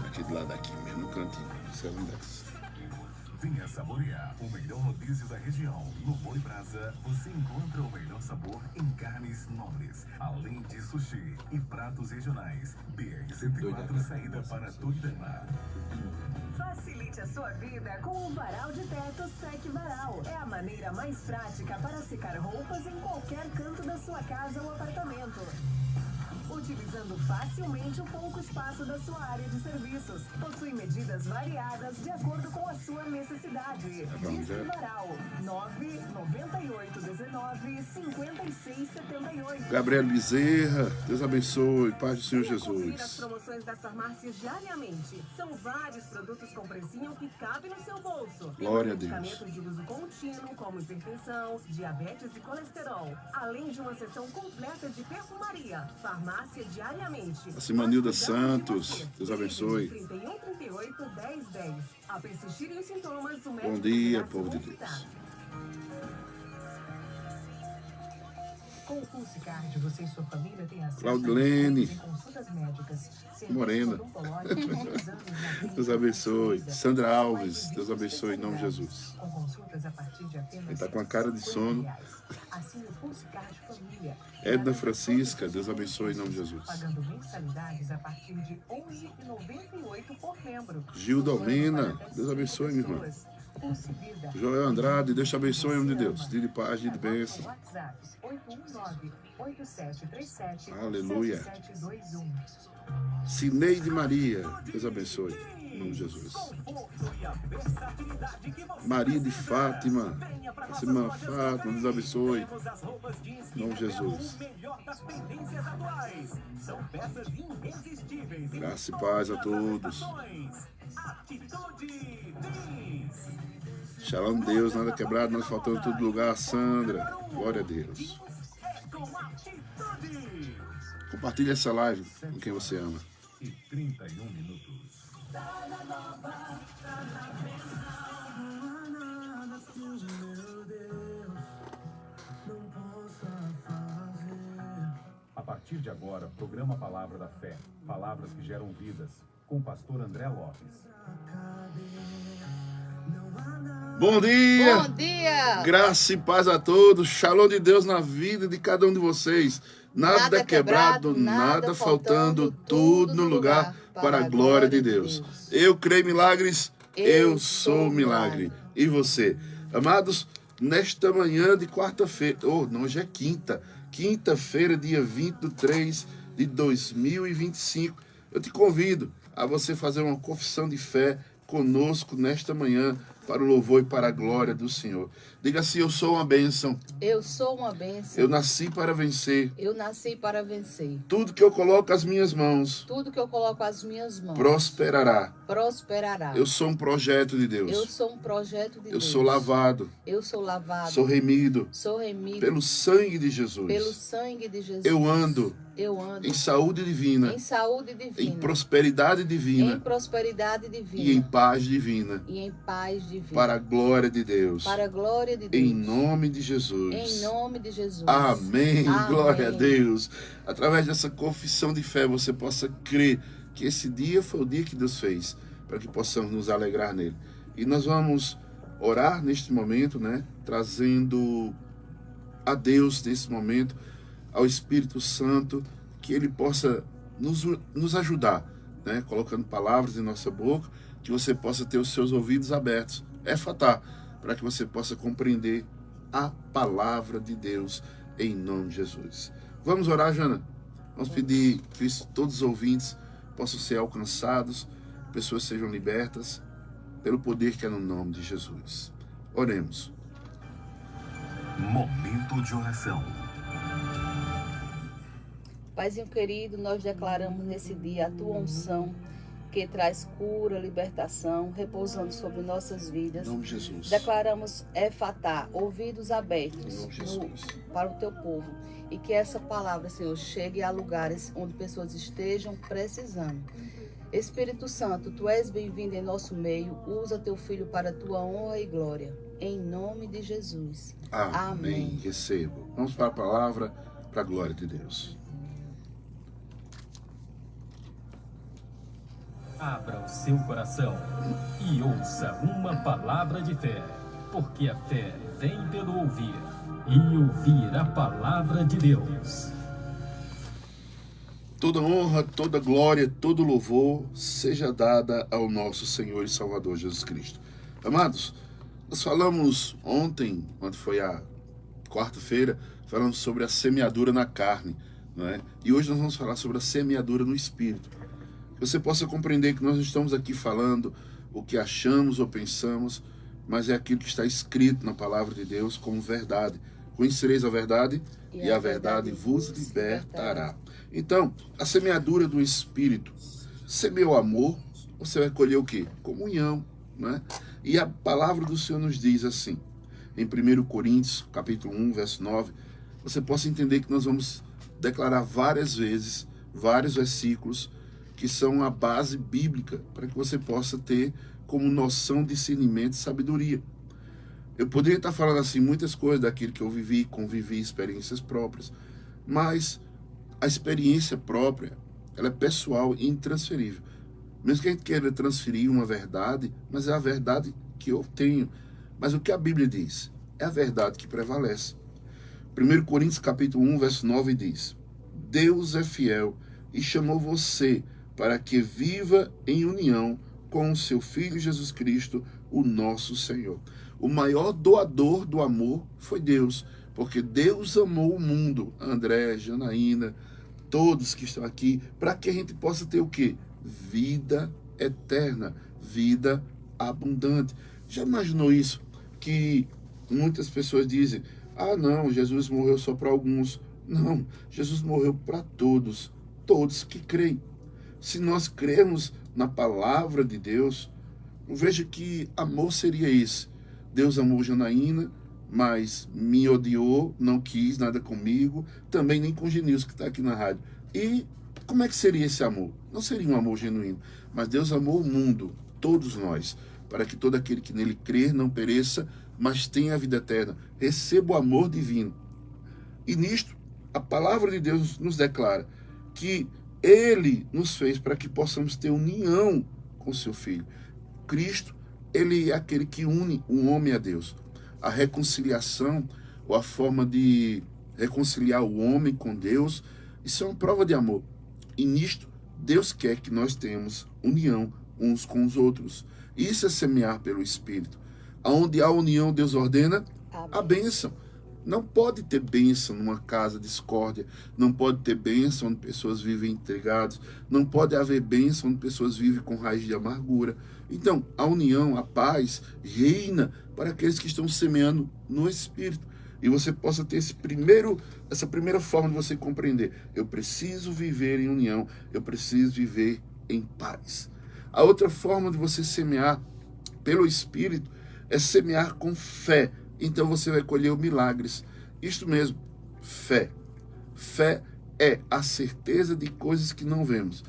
Aqui do lado daqui mesmo, no cantinho. Isso é um desses. Venha saborear o melhor rodízio da região. No Boi Brasa, você encontra o melhor sabor em carnes nobres, além de sushi e pratos regionais. BR-104, saída para Tuitama. Facilite a sua vida com o varal de teto Sec Varal. É a maneira mais prática para secar roupas em qualquer canto da sua casa ou apartamento, utilizando facilmente o pouco espaço da sua área de serviços. Possui medidas variadas de acordo com a sua necessidade. Disque Varal 998195678. Gabriel Bezerra, Deus abençoe, paz do Senhor Conferir as Jesus. promoções das farmácias diariamente. São vários produtos com precinho que cabem no seu bolso. Glória a Deus. Medicamentos de uso contínuo, como hipertensão, diabetes e colesterol. Além de uma seção completa de perfumaria. Farmácia diariamente. A Simanilda Nós cuidamos de Santos, você. Deus abençoe. 3138-1010. Ao persistirem os sintomas, o médico Bom dia, deverá se povo de consultar. Deus. Com o Pulsicard, você e sua família têm acesso Claudilene. a consultas médicas, Morena. Deus abençoe. Sandra Alves, Deus abençoe em nome de Jesus. Com consultas a partir de apenas Ele tá com a cara de sono. R$50. Assine o Pulsicard Família. Edna Francisca, Deus abençoe em nome de Jesus. Pagando mensalidades a partir de R$ 11,98 por membro. Gilda Almena, Deus abençoe, minha irmã. Pulse Vida. Joel Andrade, Deus te abençoe em nome de Deus. Dia de paz, dia de bênção. WhatsApp 819-8737-7721. Aleluia. Cineide Maria, Deus abençoe em nome de Jesus. Maria de Fátima, essa irmã Fátima, Deus abençoe em nome de Jesus. Graça e paz a todos. Shalom Deus, nada quebrado, nada faltando em todo lugar. Sandra, glória a Deus. Compartilhe essa live com quem você ama. E 31 minutos. A partir de agora, programa Palavra da Fé. Palavras que geram vidas. Com o pastor André Lopes. Bom dia! Bom dia! Graça e paz a todos. Shalom de Deus na vida de cada um de vocês. Nada quebrado, nada faltando, tudo no lugar para a glória de Deus. Eu creio em milagres, eu sou milagre. E você? Amados, nesta manhã de quarta-feira, hoje é quinta-feira, dia 23 de 2025, eu te convido a você fazer uma confissão de fé conosco nesta manhã, para o louvor e para a glória do Senhor. Diga assim: eu sou uma bênção. Eu sou uma bênção. Eu nasci para vencer. Eu nasci para vencer. Tudo que eu coloco as minhas mãos, Tudo que eu coloco as minhas mãos prosperará. prosperará. Eu sou um projeto de Deus. Eu sou um projeto de Eu Deus. sou lavado. Eu sou lavado. Sou remido Sou remido pelo sangue de Jesus. pelo sangue de Jesus. Eu ando em saúde divina, em saúde divina, em prosperidade em divina prosperidade divina e em paz divina, e em paz divina. para a glória de Deus. Para a glória de Deus. Em nome de Jesus. Em nome de Jesus. Amém. Amém. Glória a Deus. Através dessa confissão de fé, você possa crer que esse dia foi o dia que Deus fez, para que possamos nos alegrar nele. E nós vamos orar neste momento, né? Trazendo a Deus nesse momento, ao Espírito Santo, que ele possa nos ajudar, né? Colocando palavras em nossa boca, que você possa ter os seus ouvidos abertos. Éfatá, para que você possa compreender a palavra de Deus em nome de Jesus. Vamos orar, Jana? Vamos pedir que todos os ouvintes possam ser alcançados, pessoas sejam libertas pelo poder que é no nome de Jesus. Oremos. Momento de oração. Paizinho querido, nós declaramos nesse dia a tua unção, que traz cura, libertação, repousando sobre nossas vidas. Em nome de Jesus. Declaramos Éfatá, ouvidos abertos Em nome de Jesus. para o teu povo. E que essa palavra, Senhor, chegue a lugares onde pessoas estejam precisando. Espírito Santo, tu és bem-vindo em nosso meio. Usa teu filho para a tua honra e glória. Em nome de Jesus. Amém. Recebo. Vamos para a palavra, para a glória de Deus. Abra o seu coração e ouça uma palavra de fé, porque a fé vem pelo ouvir, e ouvir a palavra de Deus. Toda honra, toda glória, todo louvor seja dada ao nosso Senhor e Salvador Jesus Cristo. Amados, nós falamos ontem, quando foi a quarta-feira, falamos sobre a semeadura na carne, não é? E hoje nós vamos falar sobre a semeadura no Espírito. Que você possa compreender que nós não estamos aqui falando o que achamos ou pensamos, mas é aquilo que está escrito na palavra de Deus como verdade. Conhecereis a verdade e a verdade vos libertará. Então, a semeadura do Espírito. Semeou amor, você vai colher o quê? Comunhão, né? E a palavra do Senhor nos diz assim, em 1 Coríntios, capítulo 1, verso 9, você possa entender que nós vamos declarar várias vezes, vários versículos, que são a base bíblica, para que você possa ter como noção, discernimento e sabedoria. Eu poderia estar falando assim muitas coisas daquilo que eu vivi, convivi, experiências próprias, mas a experiência própria, ela é pessoal e intransferível. Mesmo que a gente queira transferir uma verdade, mas é a verdade que eu tenho. Mas o que a Bíblia diz? É a verdade que prevalece. 1 Coríntios capítulo 1, verso 9 diz: Deus é fiel e chamou você para que viva em união com o seu Filho Jesus Cristo, o nosso Senhor. O maior doador do amor foi Deus, porque Deus amou o mundo, André, Janaína, todos que estão aqui, para que a gente possa ter o quê? Vida eterna, vida abundante. Já imaginou isso? Que muitas pessoas dizem, ah não, Jesus morreu só para alguns. Não, Jesus morreu para todos, todos que creem. Se nós cremos na palavra de Deus, veja que amor seria esse. Deus amou Janaína, mas me odiou, não quis nada comigo, também nem com o Genilson que está aqui na rádio. E como é que seria esse amor? Não seria um amor genuíno, mas Deus amou o mundo, todos nós, para que todo aquele que nele crer não pereça, mas tenha a vida eterna, receba o amor divino. E nisto, a palavra de Deus nos declara que Ele nos fez para que possamos ter união com seu Filho. Cristo, Ele é aquele que une o homem a Deus. A reconciliação, ou a forma de reconciliar o homem com Deus, isso é uma prova de amor. E nisto, Deus quer que nós tenhamos união uns com os outros. Isso é semear pelo Espírito. Onde há união, Deus ordena a bênção. Não pode ter bênção numa casa de discórdia, não pode ter bênção onde pessoas vivem intrigadas, não pode haver bênção onde pessoas vivem com raiz de amargura. Então, a união, a paz, reina para aqueles que estão semeando no Espírito. E você possa ter essa primeira forma de você compreender. Eu preciso viver em união, eu preciso viver em paz. A outra forma de você semear pelo Espírito é semear com fé. Então você vai colher milagres. Isto mesmo, fé. Fé é a certeza de coisas que não vemos.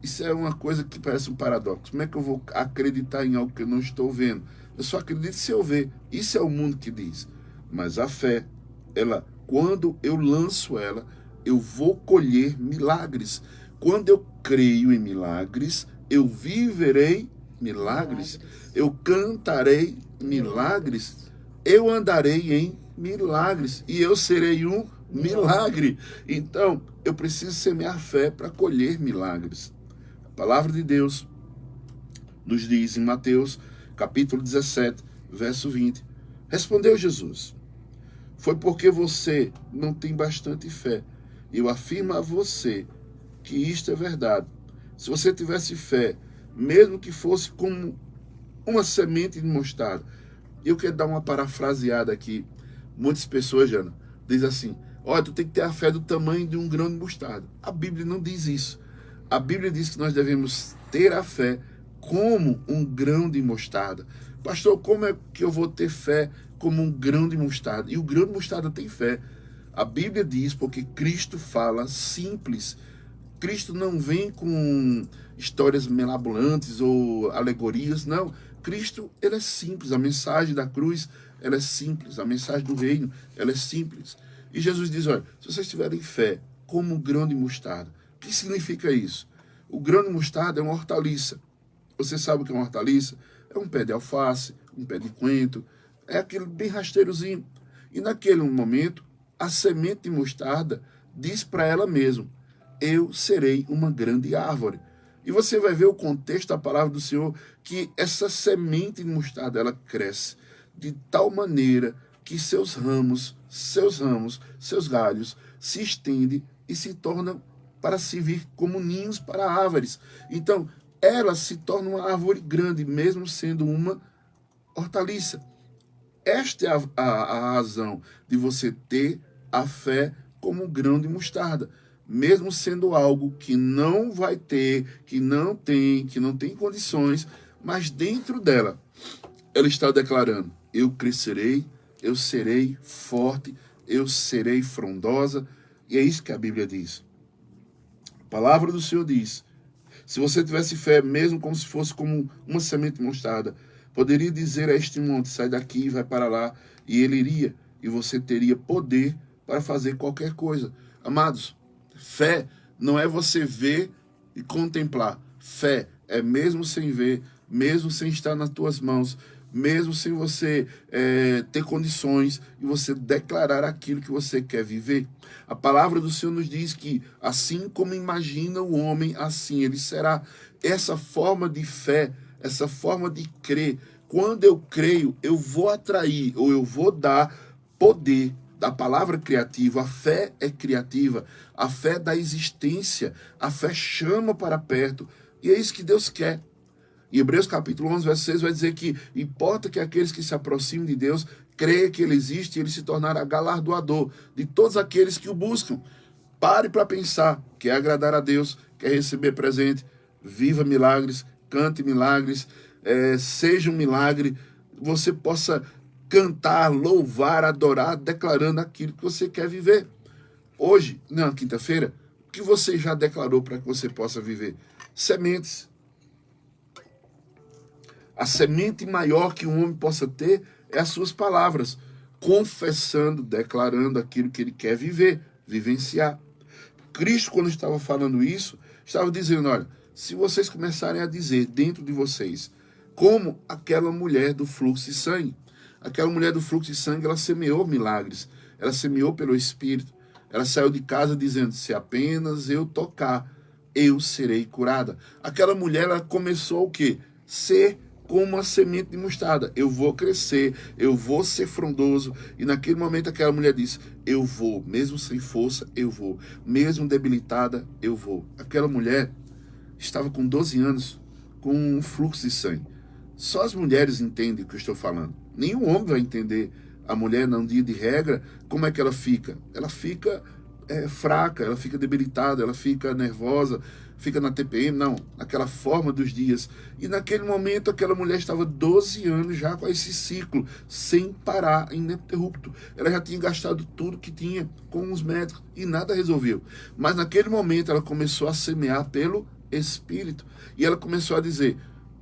Isso é uma coisa que parece um paradoxo. Como é que eu vou acreditar em algo que eu não estou vendo? Eu só acredito se eu ver. Isso é o mundo que diz. Mas a fé, ela, quando eu lanço ela, eu vou colher milagres. Quando eu creio em milagres, eu viverei milagres. Eu cantarei milagres. Eu andarei em milagres e eu serei um milagre. Então, eu preciso semear fé para colher milagres. A palavra de Deus nos diz em Mateus, capítulo 17, verso 20. Respondeu Jesus: foi porque você não tem bastante fé. Eu afirmo a você que isto é verdade. Se você tivesse fé, mesmo que fosse como uma semente de mostarda. Eu quero dar uma parafraseada aqui. Muitas pessoas, Jana, dizem assim, olha, tu tem que ter a fé do tamanho de um grão de mostarda. A Bíblia não diz isso. A Bíblia diz que nós devemos ter a fé como um grão de mostarda. Pastor, como é que eu vou ter fé como um grão de mostarda? E o grão de mostarda tem fé. A Bíblia diz, porque Cristo fala simples. Cristo não vem com histórias mirabolantes ou alegorias, não. Cristo, ele é simples. A mensagem da cruz, ela é simples. A mensagem do reino, ela é simples. E Jesus diz, olha, se vocês tiverem fé como um grão de mostarda, o que significa isso? O grão de mostarda é uma hortaliça. Você sabe o que é uma hortaliça? É um pé de alface, um pé de coentro, é aquele bem rasteirozinho. E naquele momento, a semente de mostarda diz para ela mesma: eu serei uma grande árvore. E você vai ver o contexto da palavra do Senhor, que essa semente de mostarda, ela cresce de tal maneira que seus ramos, seus galhos se estendem e se tornam para servir como ninhos para árvores. Então, ela se torna uma árvore grande, mesmo sendo uma hortaliça. Esta é a razão de você ter a fé como um grão de mostarda. Mesmo sendo algo que não vai ter, que não tem condições, mas dentro dela, ela está declarando: eu crescerei, eu serei forte, eu serei frondosa. E é isso que a Bíblia diz. A palavra do Senhor diz: se você tivesse fé, mesmo como se fosse como uma semente de mostarda, poderia dizer a este monte: sai daqui e vai para lá, e ele iria, e você teria poder para fazer qualquer coisa. Amados, fé não é você ver e contemplar. Fé é mesmo sem ver, mesmo sem estar nas tuas mãos, mesmo sem você ter condições, e você declarar aquilo que você quer viver. A palavra do Senhor nos diz que assim como imagina o homem, assim ele será. Essa forma de fé, essa forma de crer, quando eu creio, eu vou atrair, ou eu vou dar poder da palavra criativa. A fé é criativa, a fé dá existência, a fé chama para perto, e é isso que Deus quer. Em Hebreus capítulo 11, verso 6 vai dizer que importa que aqueles que se aproximem de Deus creiam que Ele existe e Ele se tornará galardoador de todos aqueles que o buscam. Pare para pensar, quer agradar a Deus, quer receber presente, viva milagres, cante milagres, seja um milagre, você possa cantar, louvar, adorar, declarando aquilo que você quer viver. Hoje, na quinta-feira, o que você já declarou para que você possa viver? Sementes. A semente maior que um homem possa ter é as suas palavras, confessando, declarando aquilo que ele quer viver, vivenciar. Cristo, quando estava falando isso, estava dizendo: olha, se vocês começarem a dizer dentro de vocês, como aquela mulher do fluxo de sangue. Aquela mulher do fluxo de sangue, ela semeou milagres, ela semeou pelo Espírito. Ela saiu de casa dizendo: se apenas eu tocar, eu serei curada. Aquela mulher, ela começou o quê? Ser como uma semente de mostarda. Eu vou crescer, eu vou ser frondoso. E naquele momento aquela mulher disse: eu vou, mesmo sem força, eu vou. Mesmo debilitada, eu vou. Aquela mulher estava com 12 anos, com um fluxo de sangue. Só as mulheres entendem o que eu estou falando. Nenhum homem vai entender. A mulher, num dia de regra, como é que ela fica? Ela fica fraca, ela fica debilitada, ela fica nervosa, fica na TPM, não, naquela forma dos dias. E naquele momento aquela mulher estava 12 anos já com esse ciclo, sem parar, ininterrupto. Ela já tinha gastado tudo que tinha com os médicos e nada resolveu. Mas naquele momento ela começou a semear pelo Espírito. E ela começou a dizer: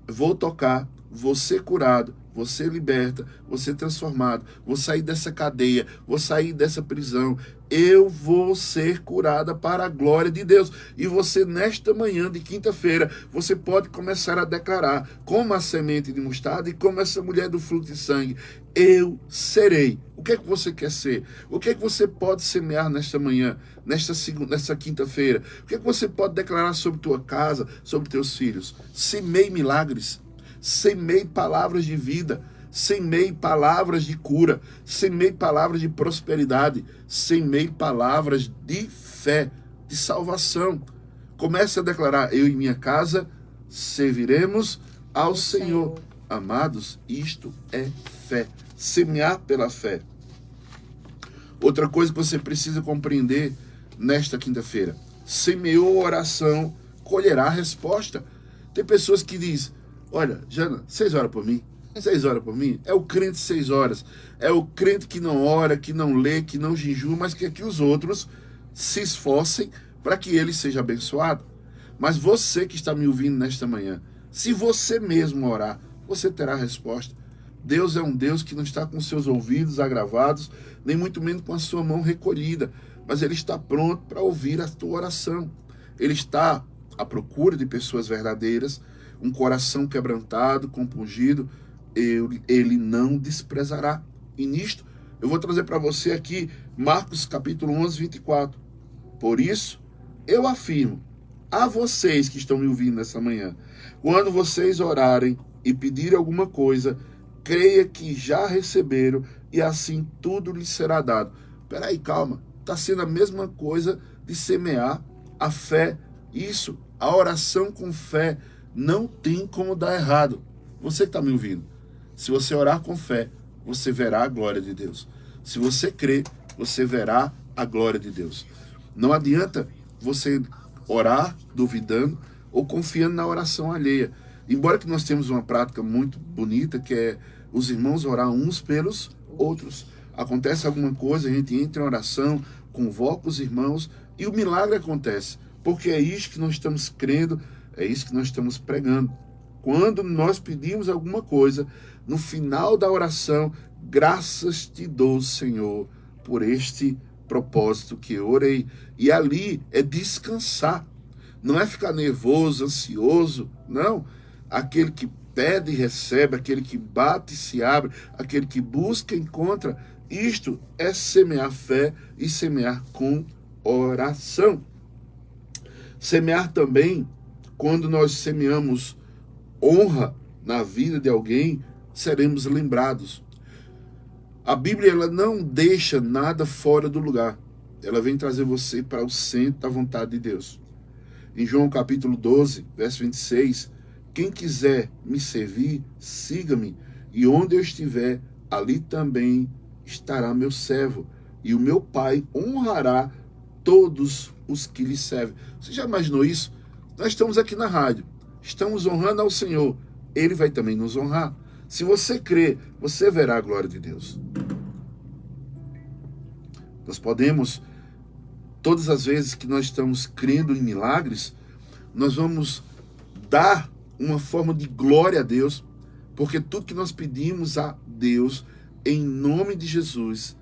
vou tocar, vou ser curado, vou ser liberta, vou ser transformado, vou sair dessa cadeia, vou sair dessa prisão, eu vou ser curada para a glória de Deus. E você, nesta manhã de quinta-feira, você pode começar a declarar, como a semente de mostarda e como essa mulher do fluxo de sangue: eu serei. O que é que você quer ser? O que é que você pode semear nesta manhã, nesta quinta-feira? O que é que você pode declarar sobre tua casa, sobre teus filhos? Semeie milagres. Semeie palavras de vida, semeie palavras de cura, semeie palavras de prosperidade, semeie palavras de fé, de salvação. Comece a declarar: eu e minha casa serviremos ao Senhor. Amados, isto é fé, semear pela fé. Outra coisa que você precisa compreender nesta quinta-feira: semeou oração, colherá a resposta. Tem pessoas que dizem: olha, Jana, 6 horas por mim. 6 horas por mim? É o crente 6 horas. É o crente que não ora, que não lê, que não jejua, mas quer que os outros se esforcem para que ele seja abençoado. Mas você que está me ouvindo nesta manhã, se você mesmo orar, você terá a resposta. Deus é um Deus que não está com seus ouvidos agravados, nem muito menos com a sua mão recolhida, mas Ele está pronto para ouvir a tua oração. Ele está à procura de pessoas verdadeiras. um coração quebrantado, compungido, ele não desprezará. E nisto, eu vou trazer para você aqui Marcos capítulo 11, 24. Por isso, eu afirmo a vocês que estão me ouvindo nessa manhã, quando vocês orarem e pedirem alguma coisa, creia que já receberam e assim tudo lhes será dado. Peraí, calma. Está sendo a mesma coisa de semear a fé. Isso, a oração com fé não tem como dar errado. Você que está me ouvindo, se você orar com fé, você verá a glória de Deus. Se você crer, você verá a glória de Deus. Não adianta você orar duvidando ou confiando na oração alheia. Embora que nós temos uma prática muito bonita, que é os irmãos orar uns pelos outros. Acontece alguma coisa, a gente entra em oração, convoca os irmãos e o milagre acontece. Porque é isso que nós estamos crendo, é isso que nós estamos pregando. Quando nós pedimos alguma coisa, no final da oração, graças te dou, Senhor, por este propósito que eu orei. E ali é descansar. Não é ficar nervoso, ansioso, não. Aquele que pede e recebe, aquele que bate e se abre, aquele que busca e encontra. Isto é semear fé e semear com oração. Semear também, quando nós semeamos honra na vida de alguém, seremos lembrados. A Bíblia, ela não deixa nada fora do lugar. Ela vem trazer você para o centro da vontade de Deus. Em João capítulo 12, verso 26, quem quiser me servir, siga-me, e onde eu estiver, ali também estará meu servo, e o meu Pai honrará todos os que lhe servem. Você já imaginou isso? Nós estamos aqui na rádio, estamos honrando ao Senhor, Ele vai também nos honrar. Se você crer, você verá a glória de Deus. Nós podemos, todas as vezes que nós estamos crendo em milagres, nós vamos dar uma forma de glória a Deus, porque tudo que nós pedimos a Deus, em nome de Jesus,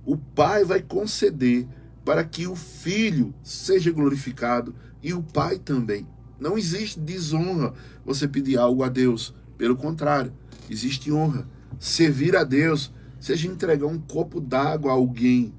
o Pai vai conceder para que o Filho seja glorificado e o Pai também. Não existe desonra você pedir algo a Deus. Pelo contrário, existe honra. Servir a Deus, seja entregar um copo d'água a alguém.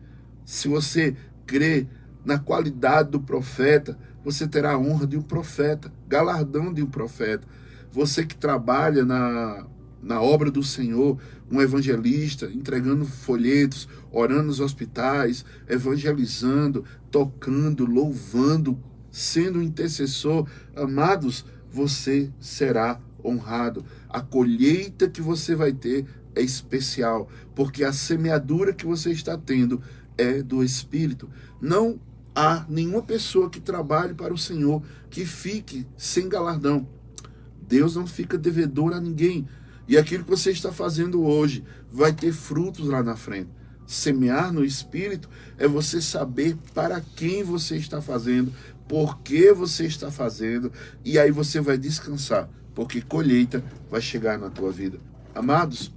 Se você crê na qualidade do profeta, você terá a honra de um profeta, galardão de um profeta. Você que trabalha na obra do Senhor, um evangelista, entregando folhetos, orando nos hospitais, evangelizando, tocando, louvando, sendo um intercessor, amados, você será honrado. A colheita que você vai ter é especial, porque a semeadura que você está tendo é do Espírito. Não há nenhuma pessoa que trabalhe para o Senhor que fique sem galardão. Deus não fica devedor a ninguém. E aquilo que você está fazendo hoje vai ter frutos lá na frente. Semear no Espírito é você saber para quem você está fazendo, por que você está fazendo, e aí você vai descansar, porque colheita vai chegar na tua vida. Amados,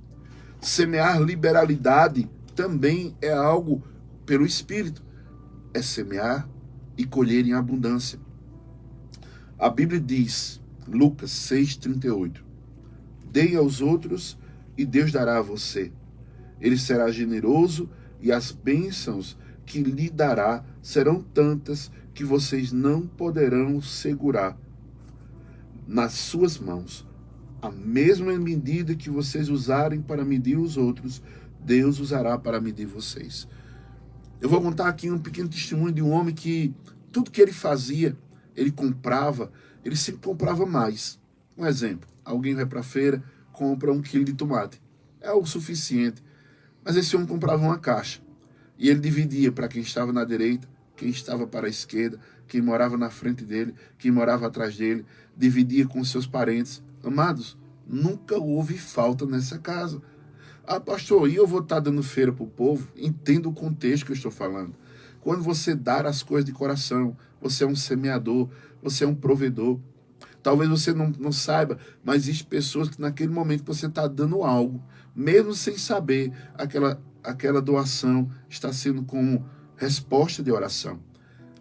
semear liberalidade também é algo pelo Espírito. É semear e colher em abundância. A Bíblia diz, Lucas 6,38, dei aos outros e Deus dará a você. Ele será generoso e as bênçãos que lhe dará serão tantas que vocês não poderão segurar nas suas mãos. A mesma medida que vocês usarem para medir os outros, Deus usará para medir vocês. Eu vou contar aqui um pequeno testemunho de um homem que tudo que ele fazia, ele comprava, ele sempre comprava mais. Um exemplo, alguém vai para a feira, compra 1 quilo de tomate. É o suficiente. Mas esse homem comprava uma caixa. E ele dividia para quem estava na direita, quem estava para a esquerda, quem morava na frente dele, quem morava atrás dele. Dividia com seus parentes. Amados, nunca houve falta nessa casa. Ah, pastor, e eu vou estar dando feira para o povo? Entenda o contexto que eu estou falando. Quando você dar as coisas de coração, você é um semeador, você é um provedor. Talvez você não saiba, mas existem pessoas que naquele momento que você está dando algo, mesmo sem saber, aquela doação está sendo como resposta de oração.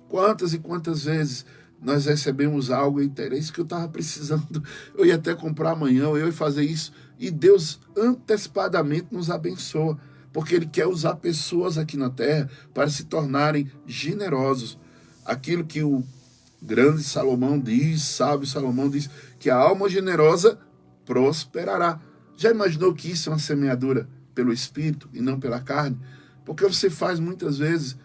Quantas e quantas vezes nós recebemos algo, é isso que eu estava precisando, eu ia até comprar amanhã, eu ia fazer isso, e Deus antecipadamente nos abençoa, porque Ele quer usar pessoas aqui na terra para se tornarem generosos. Aquilo que o grande Salomão diz, sábio Salomão diz, que a alma generosa prosperará. Já imaginou que isso é uma semeadura pelo Espírito e não pela carne? Porque você faz muitas vezes,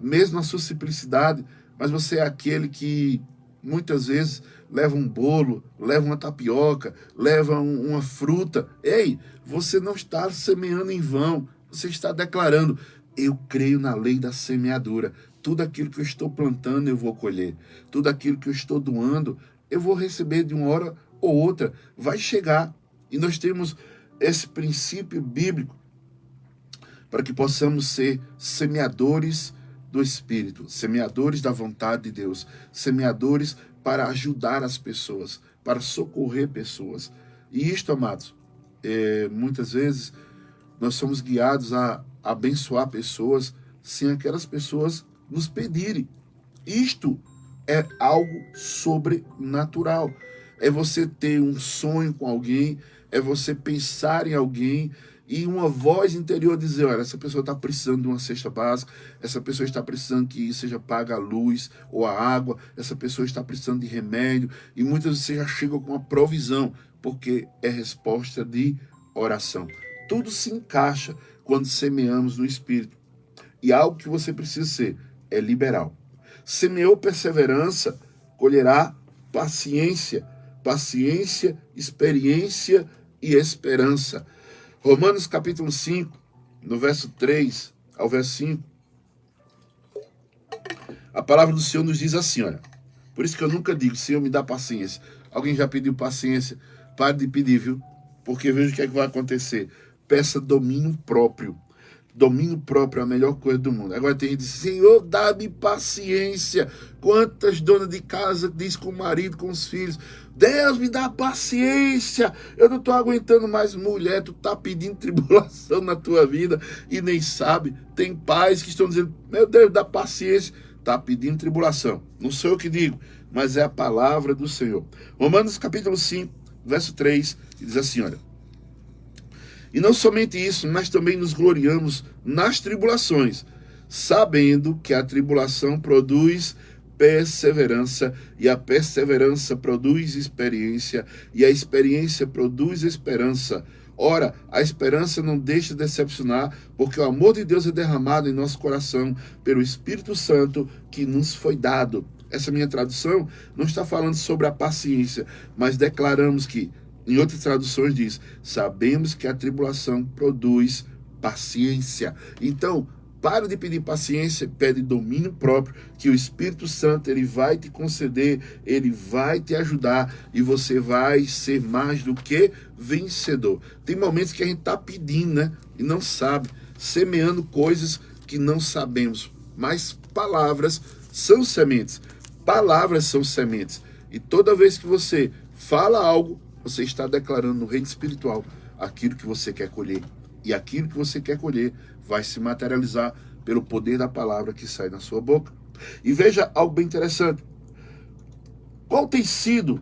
mesmo na sua simplicidade, mas você é aquele que muitas vezes leva um bolo, leva uma tapioca, leva uma fruta. Ei, você não está semeando em vão, você está declarando, eu creio na lei da semeadura. Tudo aquilo que eu estou plantando eu vou colher. Tudo aquilo que eu estou doando eu vou receber de uma hora ou outra. Vai chegar. E nós temos esse princípio bíblico para que possamos ser semeadores do Espírito, semeadores da vontade de Deus, semeadores para ajudar as pessoas, para socorrer pessoas. E isto, amados, muitas vezes nós somos guiados a abençoar pessoas sem aquelas pessoas nos pedirem. Isto é algo sobrenatural. É você ter um sonho com alguém, é você pensar em alguém e uma voz interior dizer, olha, essa pessoa está precisando de uma cesta básica, essa pessoa está precisando que seja paga a luz ou a água, essa pessoa está precisando de remédio, e muitas vezes você já chega com uma provisão, porque é resposta de oração. Tudo se encaixa quando semeamos no Espírito. E algo que você precisa ser é liberal. Semeou perseverança, colherá paciência. Paciência, experiência e esperança. Romanos capítulo 5, no verso 3 ao verso 5. A palavra do Senhor nos diz assim, olha. Por isso que eu nunca digo, Senhor, me dá paciência. Alguém já pediu paciência? Pare de pedir, viu? Porque veja o que é que vai acontecer. Peça domínio próprio. Domínio próprio é a melhor coisa do mundo. Agora tem gente que diz, Senhor, dá-me paciência. Quantas donas de casa diz com o marido, com os filhos, Deus, me dá paciência. Eu não estou aguentando mais. Mulher, tu está pedindo tribulação na tua vida e nem sabe. Tem pais que estão dizendo, meu Deus, dá paciência. Está pedindo tribulação. Não sou eu que digo, mas é a palavra do Senhor. Romanos capítulo 5, verso 3, diz assim, olha. E não somente isso, mas também nos gloriamos nas tribulações, sabendo que a tribulação produz perseverança, e a perseverança produz experiência, e a experiência produz esperança. Ora, a esperança não deixa de decepcionar, porque o amor de Deus é derramado em nosso coração pelo Espírito Santo que nos foi dado. Essa minha tradução não está falando sobre a paciência, mas declaramos que, em outras traduções diz, sabemos que a tribulação produz paciência. Então, para de pedir paciência, pede domínio próprio, que o Espírito Santo ele vai te conceder, ele vai te ajudar e você vai ser mais do que vencedor. Tem momentos que a gente está pedindo, né? E não sabe, semeando coisas que não sabemos. Mas palavras são sementes. Palavras são sementes. E toda vez que você fala algo, você está declarando no reino espiritual aquilo que você quer colher. E aquilo que você quer colher vai se materializar pelo poder da palavra que sai da sua boca. E veja algo bem interessante. Qual tem sido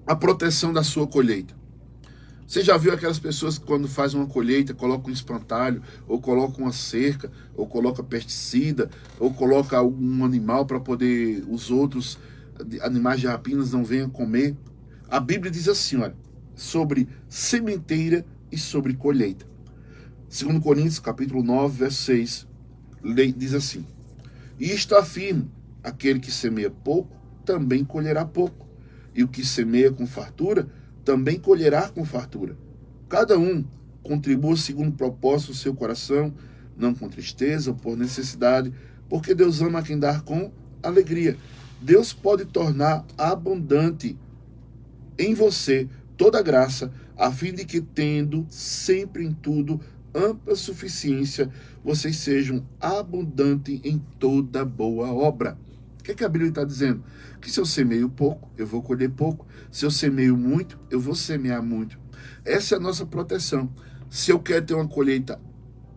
a proteção da sua colheita? Você já viu aquelas pessoas que quando fazem uma colheita, colocam um espantalho, ou colocam uma cerca, ou colocam pesticida, ou colocam algum animal para poder os outros animais de rapinas não venham comer? A Bíblia diz assim, olha, sobre sementeira e sobre colheita. 2 Coríntios, capítulo 9, verso 6, diz assim, e isto afirmo, aquele que semeia pouco, também colherá pouco, e o que semeia com fartura, também colherá com fartura. Cada um contribua segundo o propósito do seu coração, não com tristeza ou por necessidade, porque Deus ama quem dá com alegria. Deus pode tornar abundante em você toda a graça, a fim de que, tendo sempre em tudo ampla suficiência, vocês sejam abundantes em toda boa obra. O que a Bíblia está dizendo? Que se eu semeio pouco, eu vou colher pouco. Se eu semeio muito, eu vou semear muito. Essa é a nossa proteção. Se eu quero ter uma colheita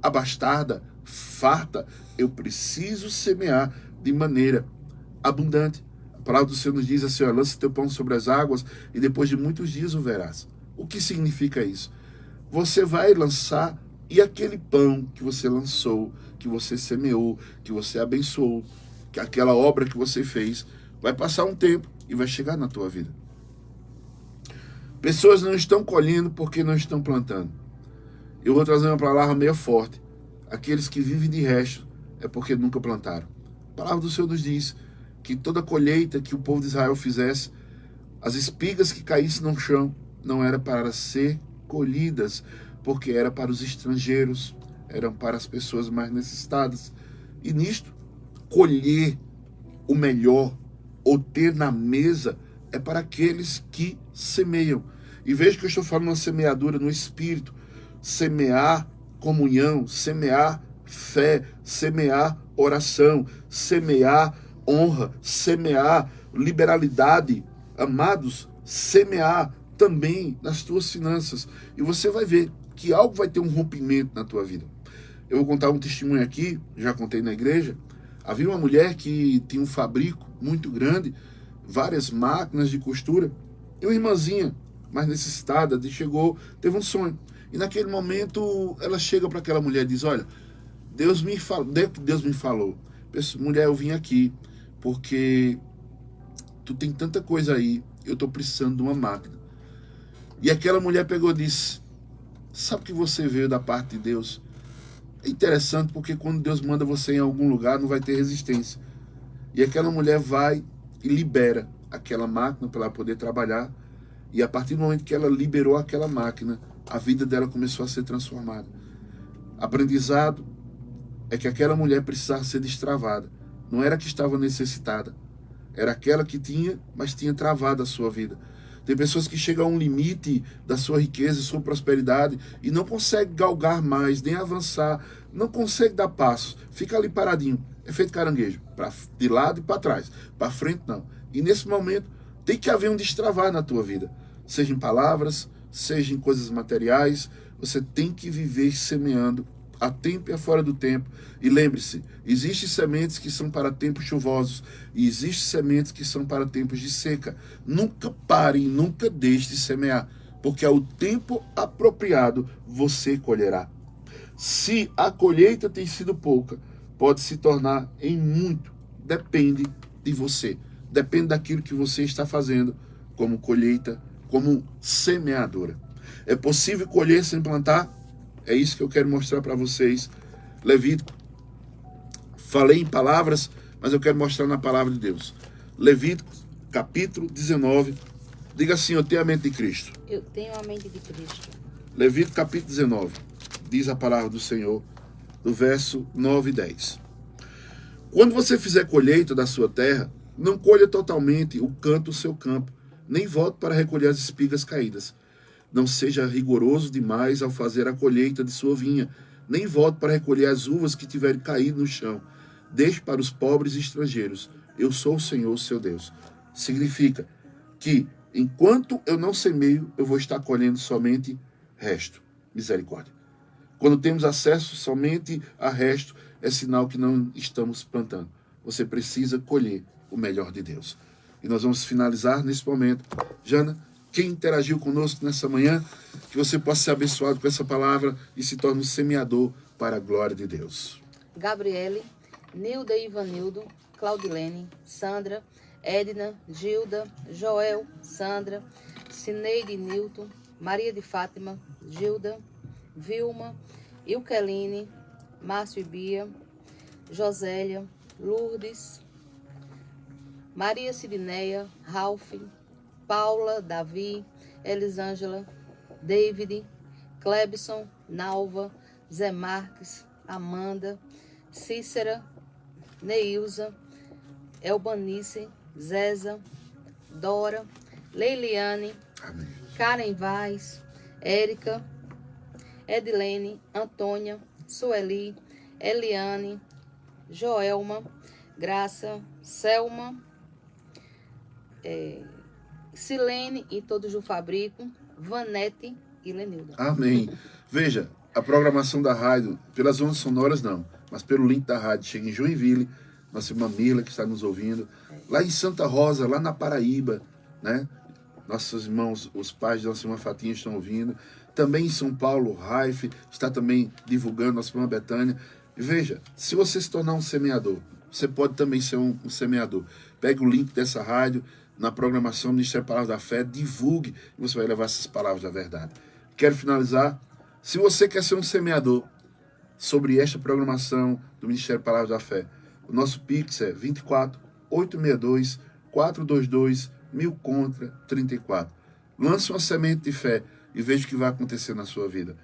abastada, farta, eu preciso semear de maneira abundante. A palavra do Senhor nos diz assim, ó, lança teu pão sobre as águas e depois de muitos dias o verás. O que significa isso? Você vai lançar e aquele pão que você lançou, que você semeou, que você abençoou, que aquela obra que você fez, vai passar um tempo e vai chegar na tua vida. Pessoas não estão colhendo porque não estão plantando. Eu vou trazer uma palavra meio forte. Aqueles que vivem de resto é porque nunca plantaram. A palavra do Senhor nos diz que toda colheita que o povo de Israel fizesse, as espigas que caíssem no chão, não era para ser colhidas, porque era para os estrangeiros, eram para as pessoas mais necessitadas. E nisto, colher o melhor, ou ter na mesa, é para aqueles que semeiam. E veja que eu estou falando uma semeadura no Espírito. Semear comunhão, semear fé, semear oração, semear honra, semear liberalidade. Amados, semear também nas tuas finanças. E você vai ver que algo vai ter um rompimento na tua vida. Eu vou contar um testemunho aqui, já contei na igreja. Havia uma mulher que tinha um fabrico muito grande, várias máquinas de costura, e uma irmãzinha mais necessitada chegou, teve um sonho. E naquele momento ela chega para aquela mulher e diz, olha, Deus me falou, mulher, eu vim aqui porque tu tem tanta coisa aí, eu estou precisando de uma máquina. E aquela mulher pegou e disse, sabe que você veio da parte de Deus? É interessante porque quando Deus manda você em algum lugar, não vai ter resistência. E aquela mulher vai e libera aquela máquina para ela poder trabalhar. E a partir do momento que ela liberou aquela máquina, a vida dela começou a ser transformada. Aprendizado é que aquela mulher precisava ser destravada. Não era que estava necessitada. Era aquela que tinha, mas tinha travado a sua vida. Tem pessoas que chegam a um limite da sua riqueza, da sua prosperidade e não conseguem galgar mais, nem avançar, não consegue dar passos, fica ali paradinho. É feito caranguejo, de lado e para trás, para frente não. E nesse momento tem que haver um destravar na tua vida, seja em palavras, seja em coisas materiais. Você tem que viver semeando a tempo e a fora do tempo. E lembre-se, existem sementes que são para tempos chuvosos e existem sementes que são para tempos de seca. Nunca pare, nunca deixe de semear, porque ao tempo apropriado você colherá. Se a colheita tem sido pouca, pode se tornar em muito. Depende de você. Depende daquilo que você está fazendo como colheita, como semeadora. É possível colher sem plantar? É isso que eu quero mostrar para vocês. Levítico. Falei em palavras, mas eu quero mostrar na palavra de Deus. Levítico, capítulo 19. Diga assim, eu tenho a mente de Cristo. Eu tenho a mente de Cristo. Levítico, capítulo 19. Diz a palavra do Senhor, do verso 9 e 10. Quando você fizer colheita da sua terra, não colha totalmente o canto do seu campo, nem volte para recolher as espigas caídas. Não seja rigoroso demais ao fazer a colheita de sua vinha, nem volte para recolher as uvas que tiverem caído no chão. Deixe para os pobres e estrangeiros. Eu sou o Senhor, seu Deus. Significa que, enquanto eu não semeio, eu vou estar colhendo somente resto. Misericórdia. Quando temos acesso somente a resto, é sinal que não estamos plantando. Você precisa colher o melhor de Deus. E nós vamos finalizar nesse momento. Jana, quem interagiu conosco nessa manhã, que você possa ser abençoado com essa palavra e se torne um semeador para a glória de Deus. Gabriele, Nilda e Ivanildo, Claudilene, Sandra, Edna, Gilda, Joel, Sandra, Cineide e Nilton, Maria de Fátima, Gilda, Vilma, Ilkeline, Márcio e Bia, Josélia, Lourdes, Maria Sidneia, Ralph, Paula, Davi, Elisângela, David, Clebson, Nalva, Zé Marques, Amanda, Cícera, Neilza, Elbanice, Zéza, Dora, Leiliane, Amém. Karen Vaz, Érica, Edilene, Antônia, Sueli, Eliane, Joelma, Graça, Selma, Silene e todos do Fabrico, Vanete e Lenilda. Amém. Veja, a programação da rádio, pelas ondas sonoras não, mas pelo link da rádio, chega em Joinville, nossa irmã Mirla que está nos ouvindo, lá em Santa Rosa, lá na Paraíba, né? Nossos irmãos, os pais de nossa irmã Fatinha estão ouvindo. Também em São Paulo, o Raif está também divulgando, nossa irmã Betânia. E veja, se você se tornar um semeador, você pode também ser um semeador. Pegue o link dessa rádio, na programação do Ministério Palavra da Fé, divulgue e você vai levar essas palavras da verdade. Quero finalizar. Se você quer ser um semeador sobre esta programação do Ministério Palavra da Fé, o nosso Pix é 24 862 422 1000 contra 34. Lance uma semente de fé e veja o que vai acontecer na sua vida.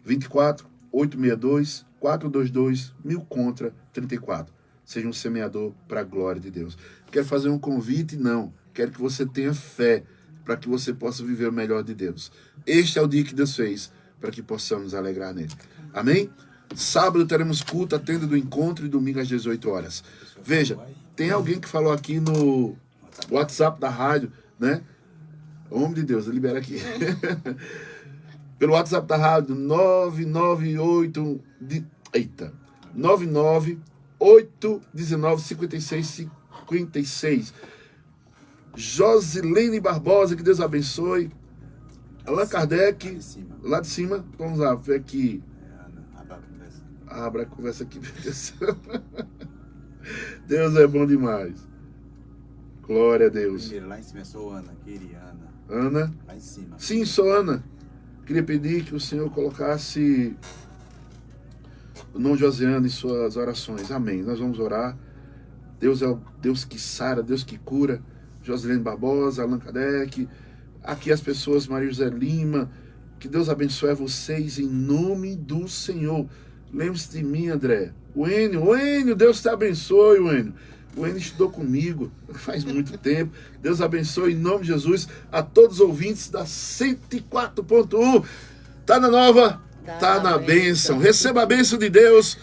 24 862 422 1000 contra 34. Seja um semeador para a glória de Deus. Quero fazer um convite? Não. Quero que você tenha fé para que você possa viver o melhor de Deus. Este é o dia que Deus fez para que possamos nos alegrar nele. Amém? Sábado teremos culto, a tenda do encontro, e domingo às 18 horas. Veja, tem alguém que falou aqui no WhatsApp da rádio, né? Homem de Deus, libera aqui. Pelo WhatsApp da rádio, 998195656. Josilene Barbosa, que Deus abençoe. Allan Kardec, lá de cima. Vamos lá, ver aqui. Abra a conversa aqui. Deus é bom demais. Glória a Deus. Primeiro, lá em cima, eu sou Ana, querida Ana. Ana? Lá em cima. Sim, sou Ana. Queria pedir que o Senhor colocasse o nome de Josiane em suas orações. Amém. Nós vamos orar. Deus é o Deus que sara, Deus que cura. Josilene Barbosa, Allan Kardec. Aqui as pessoas, Maria José Lima. Que Deus abençoe vocês em nome do Senhor. Lembre-se de mim, André. O Enio, Deus te abençoe, o Enio. O Enio estudou comigo faz muito tempo. Deus abençoe em nome de Jesus a todos os ouvintes da 104.1. Tá na nova, tá na bênção. Receba a bênção de Deus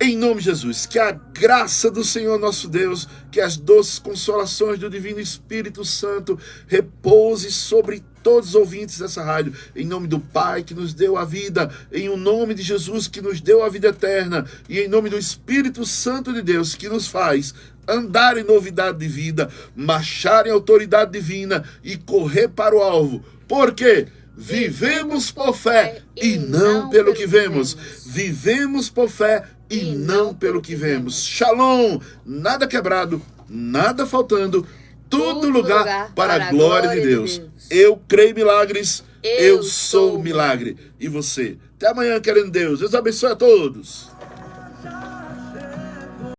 em nome de Jesus. Que a graça do Senhor nosso Deus, que as doces consolações do Divino Espírito Santo repouse sobre todos os ouvintes dessa rádio, em nome do Pai que nos deu a vida, em o nome de Jesus que nos deu a vida eterna, e em nome do Espírito Santo de Deus que nos faz andar em novidade de vida, marchar em autoridade divina e correr para o alvo. Por quê? Vivemos por fé e não pelo que vemos. Vivemos por fé e não pelo que vemos. Shalom, nada quebrado, nada faltando, tudo lugar para a glória de Deus. Eu creio em milagres, eu sou o milagre. E você? Até amanhã, querendo Deus. Deus abençoe a todos.